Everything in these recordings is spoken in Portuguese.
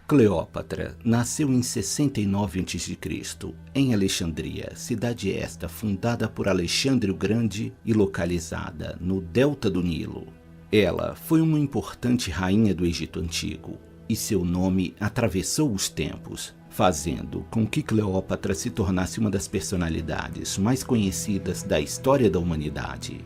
Cleópatra nasceu em 69 a.C., em Alexandria, cidade esta fundada por Alexandre o Grande e localizada no delta do Nilo. Ela foi uma importante rainha do Egito Antigo e seu nome atravessou os tempos, fazendo com que Cleópatra se tornasse uma das personalidades mais conhecidas da história da humanidade.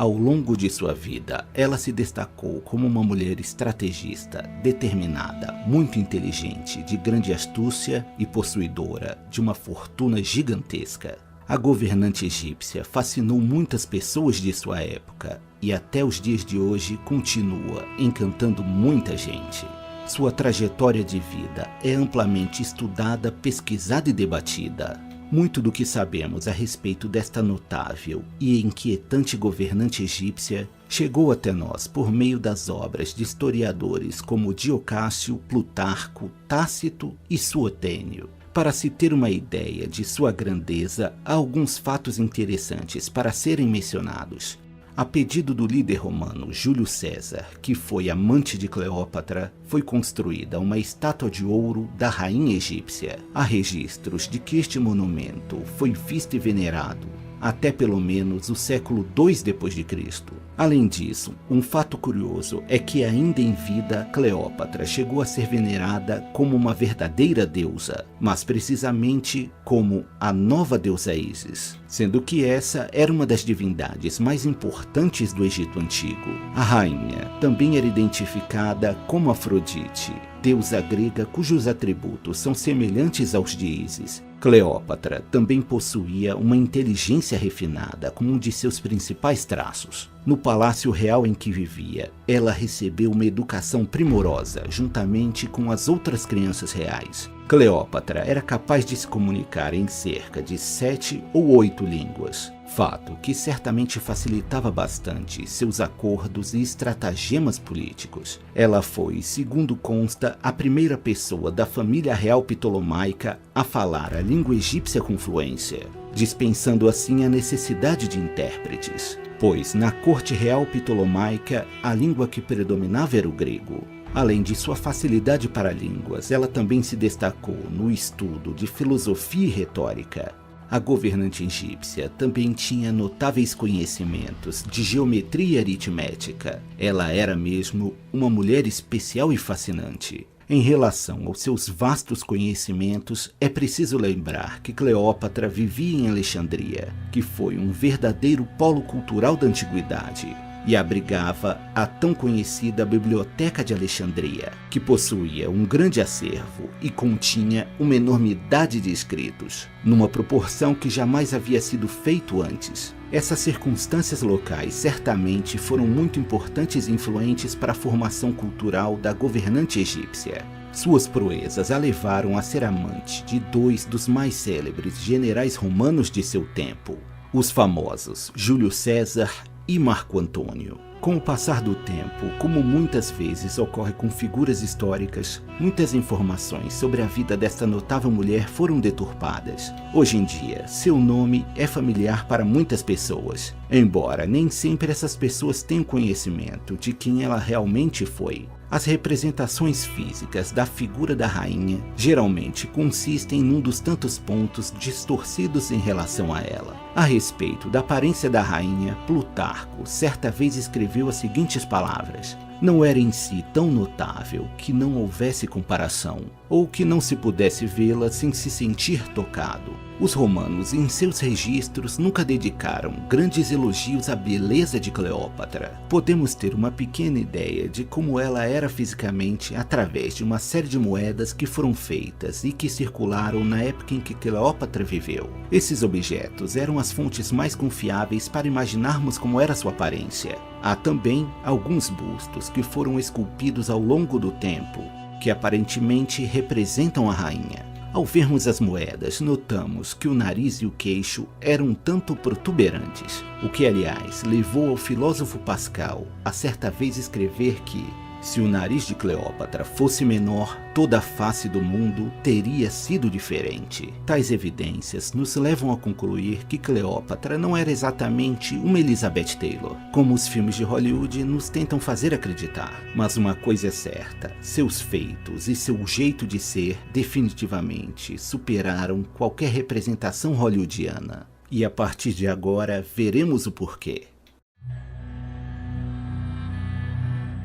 Ao longo de sua vida, ela se destacou como uma mulher estrategista, determinada, muito inteligente, de grande astúcia e possuidora de uma fortuna gigantesca. A governante egípcia fascinou muitas pessoas de sua época e até os dias de hoje continua encantando muita gente. Sua trajetória de vida é amplamente estudada, pesquisada e debatida. Muito do que sabemos a respeito desta notável e inquietante governante egípcia chegou até nós por meio das obras de historiadores como Diocácio, Plutarco, Tácito e Suetônio. Para se ter uma ideia de sua grandeza, há alguns fatos interessantes para serem mencionados. A pedido do líder romano Júlio César, que foi amante de Cleópatra, foi construída uma estátua de ouro da rainha egípcia. Há registros de que este monumento foi visto e venerado até pelo menos o século II d.C. Além disso, um fato curioso é que ainda em vida Cleópatra chegou a ser venerada como uma verdadeira deusa, mas precisamente como a nova deusa Ísis, sendo que essa era uma das divindades mais importantes do Egito Antigo. A rainha também era identificada como Afrodite, deusa grega cujos atributos são semelhantes aos de Ísis. Cleópatra também possuía uma inteligência refinada como um de seus principais traços. No palácio real em que vivia, ela recebeu uma educação primorosa juntamente com as outras crianças reais. Cleópatra era capaz de se comunicar em cerca de 7 ou 8 línguas, fato que certamente facilitava bastante seus acordos e estratagemas políticos. Ela foi, segundo consta, a primeira pessoa da família real ptolomaica a falar a língua egípcia com fluência, dispensando assim a necessidade de intérpretes, pois na corte real ptolomaica a língua que predominava era o grego. Além de sua facilidade para línguas, ela também se destacou no estudo de filosofia e retórica. A governante egípcia também tinha notáveis conhecimentos de geometria e aritmética. Ela era mesmo uma mulher especial e fascinante. Em relação aos seus vastos conhecimentos, é preciso lembrar que Cleópatra vivia em Alexandria, que foi um verdadeiro polo cultural da antiguidade, e abrigava a tão conhecida Biblioteca de Alexandria, que possuía um grande acervo e continha uma enormidade de escritos, numa proporção que jamais havia sido feito antes. Essas circunstâncias locais certamente foram muito importantes e influentes para a formação cultural da governante egípcia. Suas proezas a levaram a ser amante de dois dos mais célebres generais romanos de seu tempo, os famosos Júlio César e Marco Antônio. Com o passar do tempo, como muitas vezes ocorre com figuras históricas, muitas informações sobre a vida desta notável mulher foram deturpadas. Hoje em dia, seu nome é familiar para muitas pessoas, embora nem sempre essas pessoas tenham conhecimento de quem ela realmente foi. As representações físicas da figura da rainha geralmente consistem num dos tantos pontos distorcidos em relação a ela. A respeito da aparência da rainha, Plutarco certa vez escreveu as seguintes palavras: não era em si tão notável que não houvesse comparação, ou que não se pudesse vê-la sem se sentir tocado. Os romanos, em seus registros, nunca dedicaram grandes elogios à beleza de Cleópatra. Podemos ter uma pequena ideia de como ela era fisicamente através de uma série de moedas que foram feitas e que circularam na época em que Cleópatra viveu. Esses objetos eram as fontes mais confiáveis para imaginarmos como era sua aparência. Há também alguns bustos que foram esculpidos ao longo do tempo, que aparentemente representam a rainha. Ao vermos as moedas, notamos que o nariz e o queixo eram um tanto protuberantes, o que, aliás, levou ao filósofo Pascal a certa vez escrever que Se o nariz de Cleópatra fosse menor, toda a face do mundo teria sido diferente. Tais evidências nos levam a concluir que Cleópatra não era exatamente uma Elizabeth Taylor, como os filmes de Hollywood nos tentam fazer acreditar. Mas uma coisa é certa, seus feitos e seu jeito de ser definitivamente superaram qualquer representação hollywoodiana. E a partir de agora, veremos o porquê.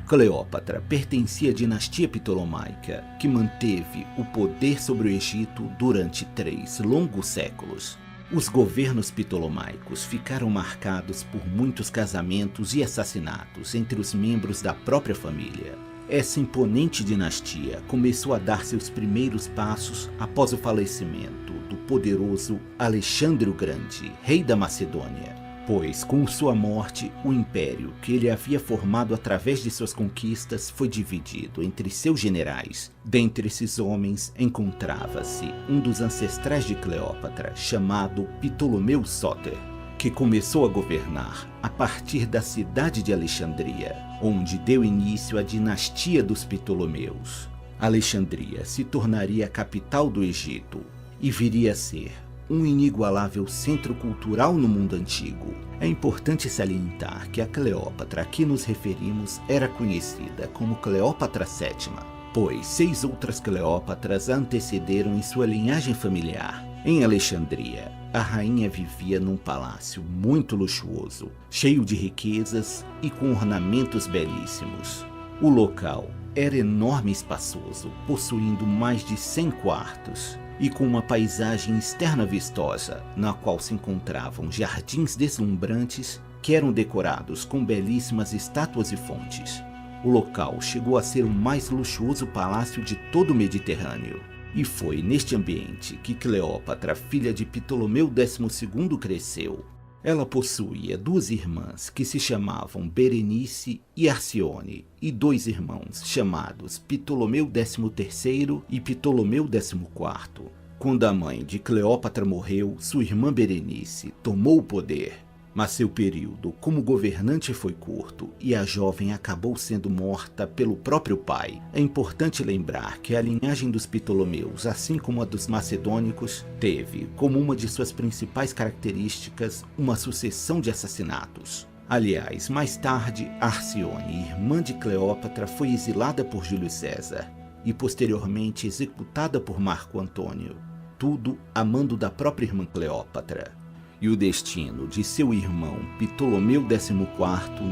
Cleópatra pertencia à dinastia Ptolomaica, que manteve o poder sobre o Egito durante 3 longos séculos. Os governos ptolomaicos ficaram marcados por muitos casamentos e assassinatos entre os membros da própria família. Essa imponente dinastia começou a dar seus primeiros passos após o falecimento do poderoso Alexandre o Grande, rei da Macedônia. Pois, com sua morte, o império que ele havia formado através de suas conquistas foi dividido entre seus generais. Dentre esses homens, encontrava-se um dos ancestrais de Cleópatra, chamado Ptolomeu Sóter, que começou a governar a partir da cidade de Alexandria, onde deu início à dinastia dos Ptolomeus. Alexandria se tornaria a capital do Egito e viria a ser um inigualável centro cultural no mundo antigo. É importante salientar que a Cleópatra a que nos referimos era conhecida como Cleópatra VII, pois 6 outras Cleópatras a antecederam em sua linhagem familiar. Em Alexandria, a rainha vivia num palácio muito luxuoso, cheio de riquezas e com ornamentos belíssimos. O local era enorme e espaçoso, possuindo mais de 100 quartos, e com uma paisagem externa vistosa, na qual se encontravam jardins deslumbrantes que eram decorados com belíssimas estátuas e fontes. O local chegou a ser o mais luxuoso palácio de todo o Mediterrâneo. E foi neste ambiente que Cleópatra, filha de Ptolomeu XII, cresceu. Ela possuía 2 irmãs que se chamavam Berenice e Arcione, e 2 irmãos chamados Ptolomeu XIII e Ptolomeu XIV. Quando a mãe de Cleópatra morreu, sua irmã Berenice tomou o poder. Mas seu período como governante foi curto e a jovem acabou sendo morta pelo próprio pai. É importante lembrar que a linhagem dos Ptolomeus, assim como a dos macedônicos, teve como uma de suas principais características uma sucessão de assassinatos. Aliás, mais tarde, Arcione, irmã de Cleópatra, foi exilada por Júlio César e posteriormente executada por Marco Antônio, tudo a mando da própria irmã Cleópatra. E o destino de seu irmão Ptolomeu XIV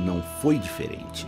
não foi diferente.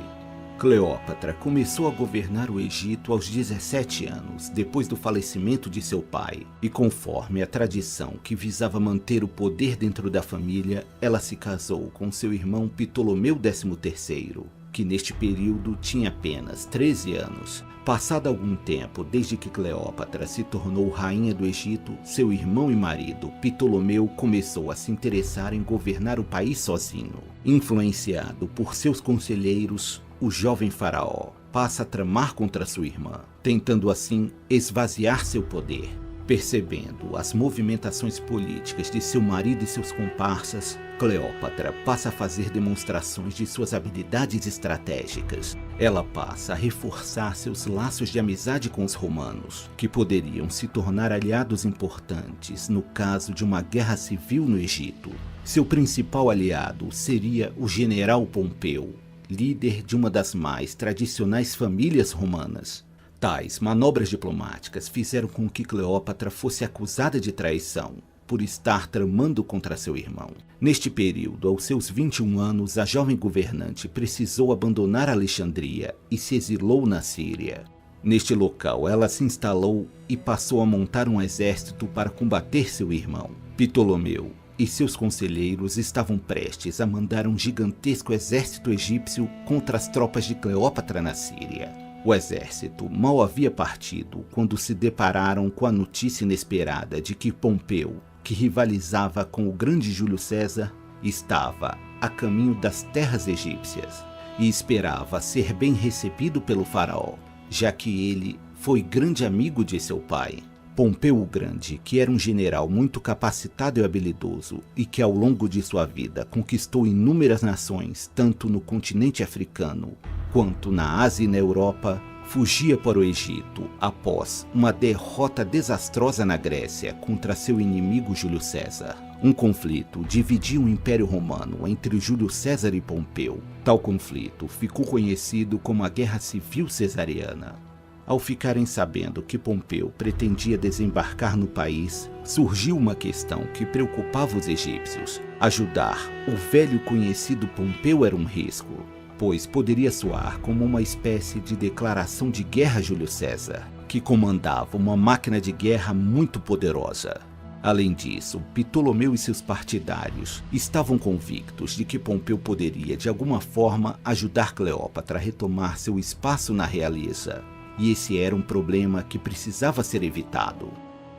Cleópatra começou a governar o Egito aos 17 anos, depois do falecimento de seu pai, e conforme a tradição que visava manter o poder dentro da família, ela se casou com seu irmão Ptolomeu XIII, que neste período tinha apenas 13 anos. Passado algum tempo desde que Cleópatra se tornou rainha do Egito, seu irmão e marido, Ptolomeu, começou a se interessar em governar o país sozinho. Influenciado por seus conselheiros, o jovem faraó passa a tramar contra sua irmã, tentando assim esvaziar seu poder. Percebendo as movimentações políticas de seu marido e seus comparsas, Cleópatra passa a fazer demonstrações de suas habilidades estratégicas. Ela passa a reforçar seus laços de amizade com os romanos, que poderiam se tornar aliados importantes no caso de uma guerra civil no Egito. Seu principal aliado seria o general Pompeu, líder de uma das mais tradicionais famílias romanas. Tais manobras diplomáticas fizeram com que Cleópatra fosse acusada de traição por estar tramando contra seu irmão. Neste período, aos seus 21 anos, a jovem governante precisou abandonar Alexandria e se exilou na Síria. Neste local, ela se instalou e passou a montar um exército para combater seu irmão. Ptolomeu e seus conselheiros estavam prestes a mandar um gigantesco exército egípcio contra as tropas de Cleópatra na Síria. O exército mal havia partido quando se depararam com a notícia inesperada de que Pompeu, que rivalizava com o grande Júlio César, estava a caminho das terras egípcias e esperava ser bem recebido pelo faraó, já que ele foi grande amigo de seu pai. Pompeu o Grande, que era um general muito capacitado e habilidoso e que ao longo de sua vida conquistou inúmeras nações, tanto no continente africano quanto na Ásia e na Europa, fugia para o Egito após uma derrota desastrosa na Grécia contra seu inimigo Júlio César. Um conflito dividia o Império Romano entre Júlio César e Pompeu. Tal conflito ficou conhecido como a Guerra Civil Cesariana. Ao ficarem sabendo que Pompeu pretendia desembarcar no país, surgiu uma questão que preocupava os egípcios. Ajudar o velho conhecido Pompeu era um risco, pois poderia soar como uma espécie de declaração de guerra a Júlio César, que comandava uma máquina de guerra muito poderosa. Além disso, Ptolomeu e seus partidários estavam convictos de que Pompeu poderia, de alguma forma, ajudar Cleópatra a retomar seu espaço na realeza. E esse era um problema que precisava ser evitado.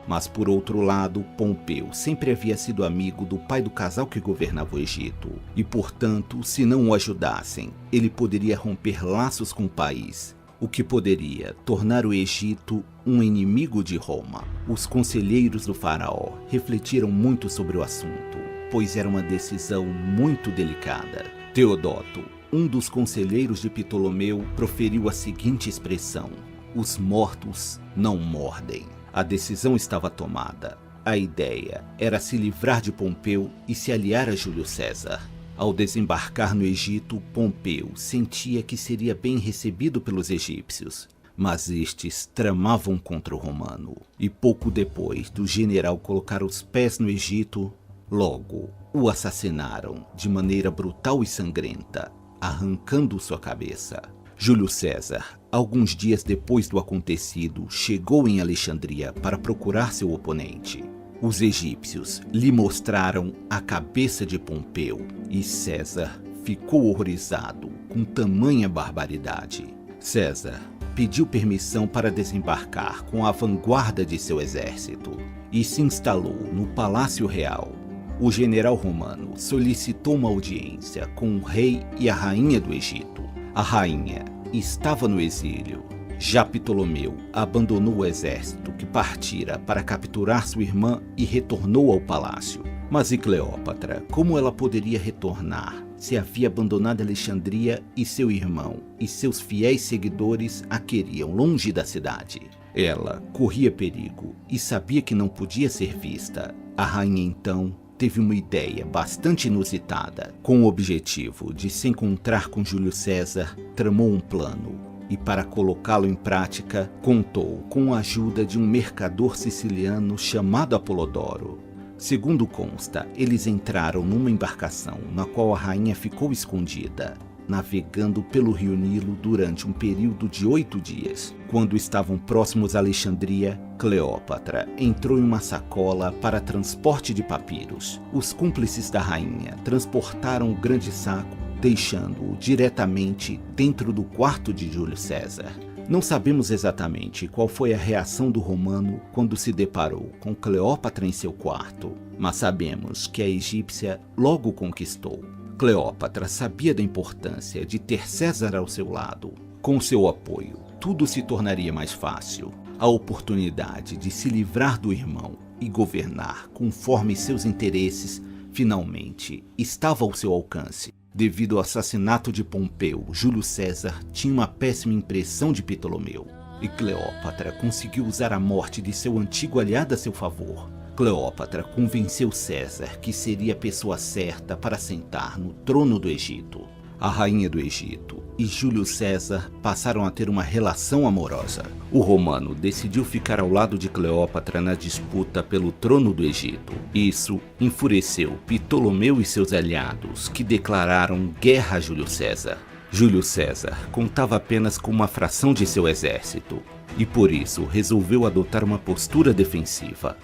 Mas, por outro lado, Pompeu sempre havia sido amigo do pai do casal que governava o Egito. E, portanto, se não o ajudassem, ele poderia romper laços com o país, o que poderia tornar o Egito um inimigo de Roma. Os conselheiros do faraó refletiram muito sobre o assunto, pois era uma decisão muito delicada. Teodoto, um dos conselheiros de Ptolomeu, proferiu a seguinte expressão: "Os mortos não mordem." A decisão estava tomada. A ideia era se livrar de Pompeu e se aliar a Júlio César. Ao desembarcar no Egito, Pompeu sentia que seria bem recebido pelos egípcios, mas estes tramavam contra o romano. E pouco depois do general colocar os pés no Egito, logo o assassinaram de maneira brutal e sangrenta, arrancando sua cabeça. Júlio César, alguns dias depois do acontecido, chegou em Alexandria para procurar seu oponente. Os egípcios lhe mostraram a cabeça de Pompeu e César ficou horrorizado com tamanha barbaridade. César pediu permissão para desembarcar com a vanguarda de seu exército e se instalou no Palácio Real. O general romano solicitou uma audiência com o rei e a rainha do Egito. A rainha estava no exílio. Já Ptolomeu abandonou o exército que partira para capturar sua irmã e retornou ao palácio. Mas e Cleópatra? Como ela poderia retornar se havia abandonado Alexandria e seu irmão e seus fiéis seguidores a queriam longe da cidade? Ela corria perigo e sabia que não podia ser vista. A rainha então teve uma ideia bastante inusitada. Com o objetivo de se encontrar com Júlio César, tramou um plano e, para colocá-lo em prática, contou com a ajuda de um mercador siciliano chamado Apolodoro. Segundo consta, eles entraram numa embarcação na qual a rainha ficou escondida, navegando pelo rio Nilo durante um período de 8 dias. Quando estavam próximos a Alexandria, Cleópatra entrou em uma sacola para transporte de papiros. Os cúmplices da rainha transportaram o grande saco, deixando-o diretamente dentro do quarto de Júlio César. Não sabemos exatamente qual foi a reação do romano quando se deparou com Cleópatra em seu quarto, mas sabemos que a egípcia logo conquistou. Cleópatra sabia da importância de ter César ao seu lado. Com seu apoio, tudo se tornaria mais fácil. A oportunidade de se livrar do irmão e governar conforme seus interesses finalmente estava ao seu alcance. Devido ao assassinato de Pompeu, Júlio César tinha uma péssima impressão de Ptolomeu, e Cleópatra conseguiu usar a morte de seu antigo aliado a seu favor. Cleópatra convenceu César que seria a pessoa certa para sentar no trono do Egito. A rainha do Egito e Júlio César passaram a ter uma relação amorosa. O romano decidiu ficar ao lado de Cleópatra na disputa pelo trono do Egito. Isso enfureceu Ptolomeu e seus aliados, que declararam guerra a Júlio César. Júlio César contava apenas com uma fração de seu exército e por isso resolveu adotar uma postura defensiva.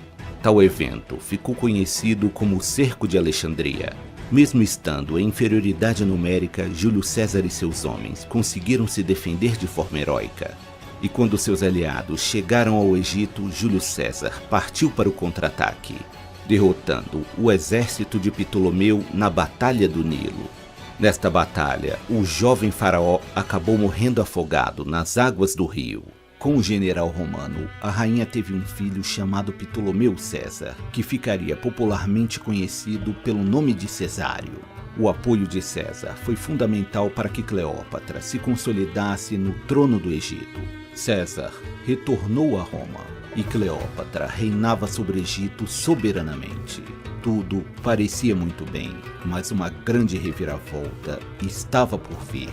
Tal evento ficou conhecido como o Cerco de Alexandria. Mesmo estando em inferioridade numérica, Júlio César e seus homens conseguiram se defender de forma heróica. E quando seus aliados chegaram ao Egito, Júlio César partiu para o contra-ataque, derrotando o exército de Ptolomeu na Batalha do Nilo. Nesta batalha, o jovem faraó acabou morrendo afogado nas águas do rio. Com o general romano, a rainha teve um filho chamado Ptolomeu César, que ficaria popularmente conhecido pelo nome de Cesário. O apoio de César foi fundamental para que Cleópatra se consolidasse no trono do Egito. César retornou a Roma e Cleópatra reinava sobre o Egito soberanamente. Tudo parecia muito bem, mas uma grande reviravolta estava por vir.